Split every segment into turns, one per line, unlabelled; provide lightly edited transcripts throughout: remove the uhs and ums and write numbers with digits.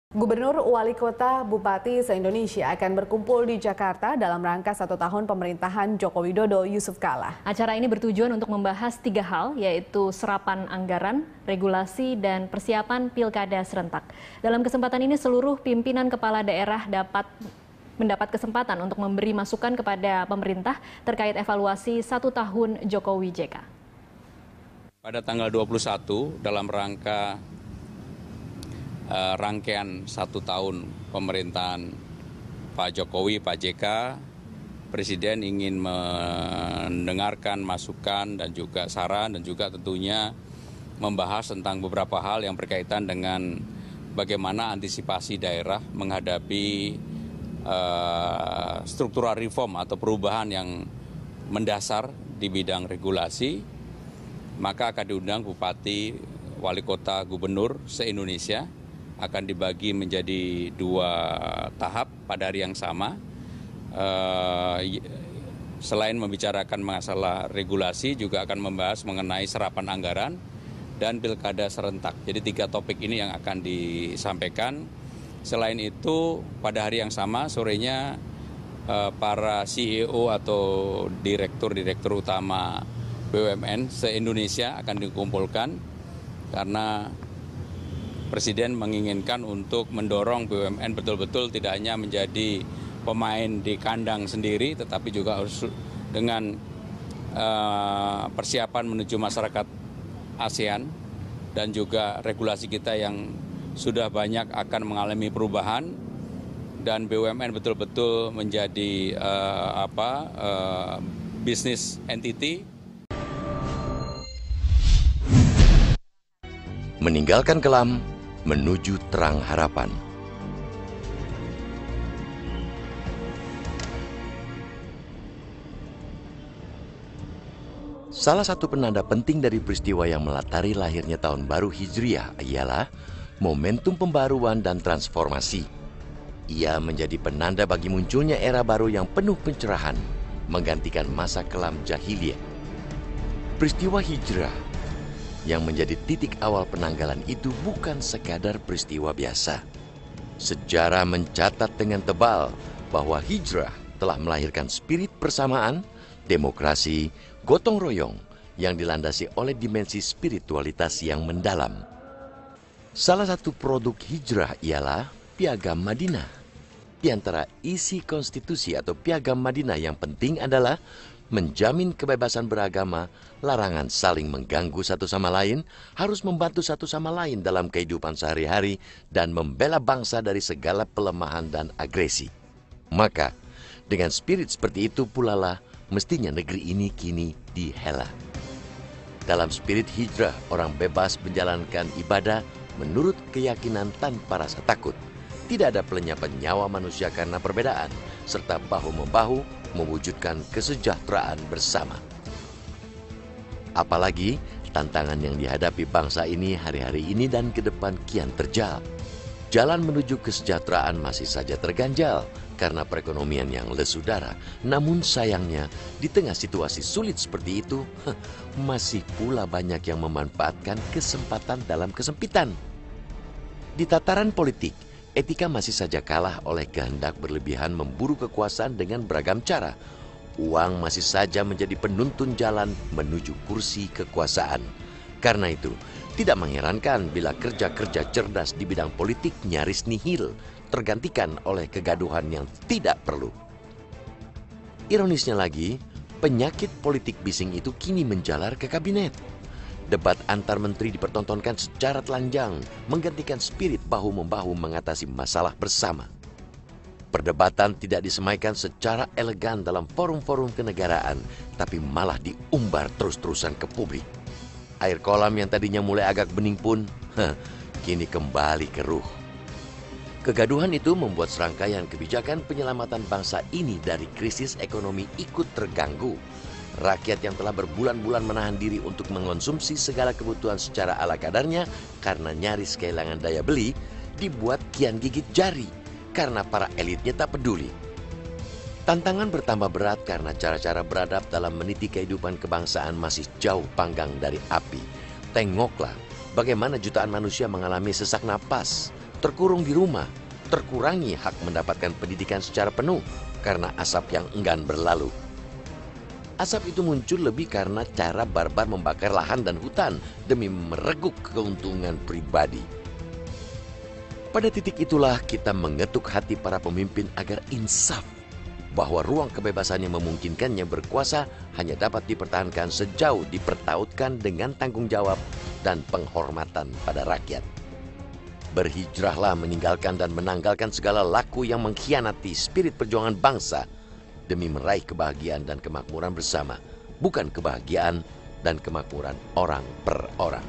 Gubernur, Wali Kota, Bupati se-Indonesia akan berkumpul di Jakarta dalam rangka 1 tahun pemerintahan Joko Widodo Yusuf Kala.
Acara ini bertujuan untuk membahas 3 hal, yaitu serapan anggaran, regulasi, dan persiapan pilkada serentak. Dalam kesempatan ini seluruh pimpinan kepala daerah dapat mendapat kesempatan untuk memberi masukan kepada pemerintah terkait evaluasi 1 tahun Jokowi JK.
Pada tanggal 21 dalam rangka rangkaian 1 tahun pemerintahan Pak Jokowi, Pak JK, Presiden ingin mendengarkan masukan dan juga saran dan juga tentunya membahas tentang beberapa hal yang berkaitan dengan bagaimana antisipasi daerah menghadapi struktural reform atau perubahan yang mendasar di bidang regulasi. Maka akan diundang Bupati, Wali Kota, Gubernur se-Indonesia, akan dibagi menjadi 2 tahap pada hari yang sama. Selain membicarakan masalah regulasi, juga akan membahas mengenai serapan anggaran dan pilkada serentak. Jadi 3 topik ini yang akan disampaikan. Selain itu, pada hari yang sama, sorenya para CEO atau direktur-direktur utama BUMN se-Indonesia akan dikumpulkan karena Presiden menginginkan untuk mendorong BUMN betul-betul tidak hanya menjadi pemain di kandang sendiri, tetapi juga harus dengan persiapan menuju masyarakat ASEAN dan juga regulasi kita yang sudah banyak akan mengalami perubahan dan BUMN betul-betul menjadi bisnis entity.
Meninggalkan kelam, menuju terang harapan. Salah satu penanda penting dari peristiwa yang melatari lahirnya tahun baru Hijriah ialah momentum pembaruan dan transformasi. Ia menjadi penanda bagi munculnya era baru yang penuh pencerahan, menggantikan masa kelam jahiliyah. Peristiwa Hijrah yang menjadi titik awal penanggalan itu bukan sekadar peristiwa biasa. Sejarah mencatat dengan tebal bahwa hijrah telah melahirkan spirit persamaan, demokrasi, gotong royong yang dilandasi oleh dimensi spiritualitas yang mendalam. Salah satu produk hijrah ialah Piagam Madinah. Di antara isi konstitusi atau Piagam Madinah yang penting adalah menjamin kebebasan beragama, larangan saling mengganggu satu sama lain, harus membantu satu sama lain dalam kehidupan sehari-hari, dan membela bangsa dari segala pelemahan dan agresi. Maka, dengan spirit seperti itu pula lah mestinya negeri ini kini dihela. Dalam spirit hijrah, orang bebas menjalankan ibadah menurut keyakinan tanpa rasa takut. Tidak ada pelenyapan nyawa manusia karena perbedaan, serta bahu-membahu mewujudkan kesejahteraan bersama. Apalagi tantangan yang dihadapi bangsa ini hari-hari ini dan ke depan kian terjal. Jalan menuju kesejahteraan masih saja terganjal karena perekonomian yang lesu darah. Namun sayangnya di tengah situasi sulit seperti itu, masih pula banyak yang memanfaatkan kesempatan dalam kesempitan. Di tataran politik, etika masih saja kalah oleh kehendak berlebihan memburu kekuasaan dengan beragam cara. Uang masih saja menjadi penuntun jalan menuju kursi kekuasaan. Karena itu, tidak mengherankan bila kerja-kerja cerdas di bidang politik nyaris nihil, tergantikan oleh kegaduhan yang tidak perlu. Ironisnya lagi, penyakit politik bising itu kini menjalar ke kabinet. Debat antar menteri dipertontonkan secara telanjang, menggantikan spirit bahu-membahu mengatasi masalah bersama. Perdebatan tidak disemaikan secara elegan dalam forum-forum kenegaraan, tapi malah diumbar terus-terusan ke publik. Air kolam yang tadinya mulai agak bening pun, kini kembali keruh. Kegaduhan itu membuat serangkaian kebijakan penyelamatan bangsa ini dari krisis ekonomi ikut terganggu. Rakyat yang telah berbulan-bulan menahan diri untuk mengonsumsi segala kebutuhan secara ala kadarnya karena nyaris kehilangan daya beli, dibuat kian gigit jari karena para elitnya tak peduli. Tantangan bertambah berat karena cara-cara beradab dalam meniti kehidupan kebangsaan masih jauh panggang dari api. Tengoklah bagaimana jutaan manusia mengalami sesak napas, terkurung di rumah, terkurangi hak mendapatkan pendidikan secara penuh karena asap yang enggan berlalu. Asap itu muncul lebih karena cara barbar membakar lahan dan hutan demi mereguk keuntungan pribadi. Pada titik itulah kita mengetuk hati para pemimpin agar insaf, bahwa ruang kebebasan yang memungkinkannya berkuasa hanya dapat dipertahankan sejauh dipertautkan dengan tanggung jawab dan penghormatan pada rakyat. Berhijrahlah meninggalkan dan menanggalkan segala laku yang mengkhianati spirit perjuangan bangsa demi meraih kebahagiaan dan kemakmuran bersama, bukan kebahagiaan dan kemakmuran orang per orang.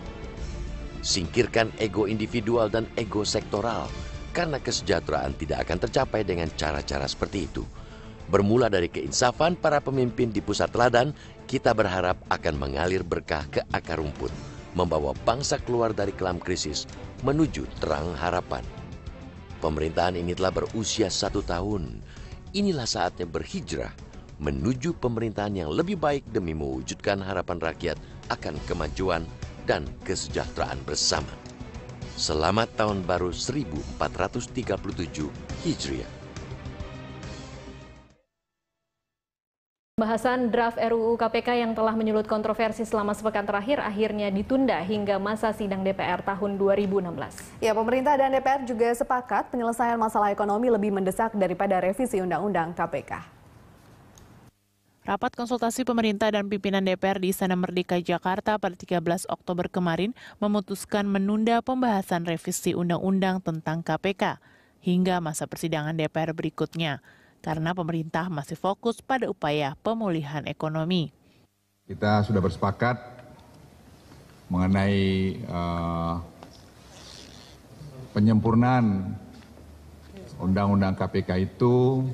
Singkirkan ego individual dan ego sektoral, karena kesejahteraan tidak akan tercapai dengan cara-cara seperti itu. Bermula dari keinsafan para pemimpin di pusat teladan, kita berharap akan mengalir berkah ke akar rumput, membawa bangsa keluar dari kelam krisis menuju terang harapan. Pemerintahan ini telah berusia 1 tahun. Inilah saatnya berhijrah menuju pemerintahan yang lebih baik demi mewujudkan harapan rakyat akan kemajuan dan kesejahteraan bersama. Selamat Tahun Baru 1437 Hijriah.
Pembahasan draft RUU KPK yang telah menyulut kontroversi selama sepekan terakhir akhirnya ditunda hingga masa sidang DPR tahun 2016.
Ya, pemerintah dan DPR juga sepakat penyelesaian masalah ekonomi lebih mendesak daripada revisi Undang-Undang KPK.
Rapat konsultasi pemerintah dan pimpinan DPR di Istana Merdeka Jakarta pada 13 Oktober kemarin memutuskan menunda pembahasan revisi Undang-Undang tentang KPK hingga masa persidangan DPR berikutnya, karena pemerintah masih fokus pada upaya pemulihan ekonomi.
Kita sudah bersepakat mengenai penyempurnaan Undang-Undang KPK itu.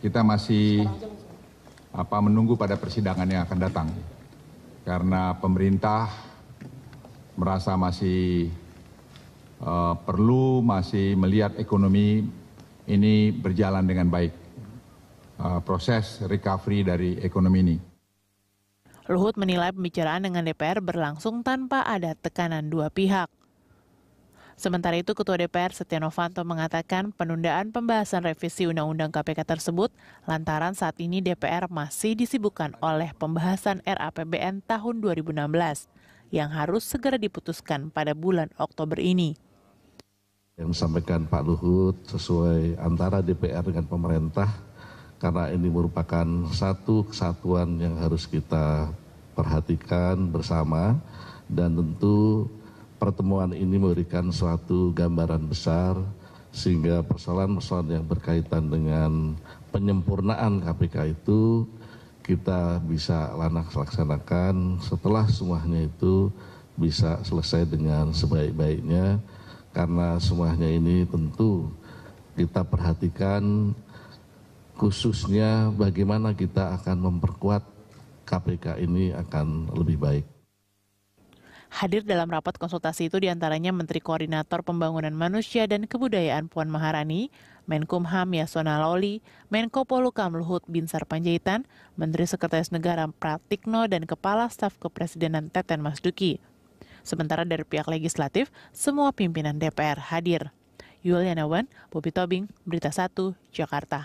Kita masih menunggu pada persidangan yang akan datang, karena pemerintah merasa masih perlu masih melihat ekonomi ini berjalan dengan baik, proses recovery dari ekonomi ini.
Luhut menilai pembicaraan dengan DPR berlangsung tanpa ada tekanan dua pihak. Sementara itu, Ketua DPR Setia Novanto mengatakan penundaan pembahasan revisi Undang-Undang KPK tersebut lantaran saat ini DPR masih disibukkan oleh pembahasan RAPBN tahun 2016 yang harus segera diputuskan pada bulan Oktober ini.
Yang disampaikan Pak Luhut sesuai antara DPR dengan pemerintah, karena ini merupakan satu kesatuan yang harus kita perhatikan bersama, dan tentu pertemuan ini memberikan suatu gambaran besar sehingga persoalan-persoalan yang berkaitan dengan penyempurnaan KPK itu kita bisa laksanakan setelah semuanya itu bisa selesai dengan sebaik-baiknya, karena semuanya ini tentu kita perhatikan khususnya bagaimana kita akan memperkuat KPK ini akan lebih baik.
Hadir dalam rapat konsultasi itu diantaranya Menteri Koordinator Pembangunan Manusia dan Kebudayaan Puan Maharani, Menkumham Yasona Lawli, Menko Polhukam Luhut Binsar Panjaitan, Menteri Sekretaris Negara Pratikno, dan Kepala Staf Kepresidenan Teten Masduki. Sementara dari pihak legislatif, semua pimpinan DPR hadir. Yuliana Wan, Bobi Tobing, Berita 1, Jakarta.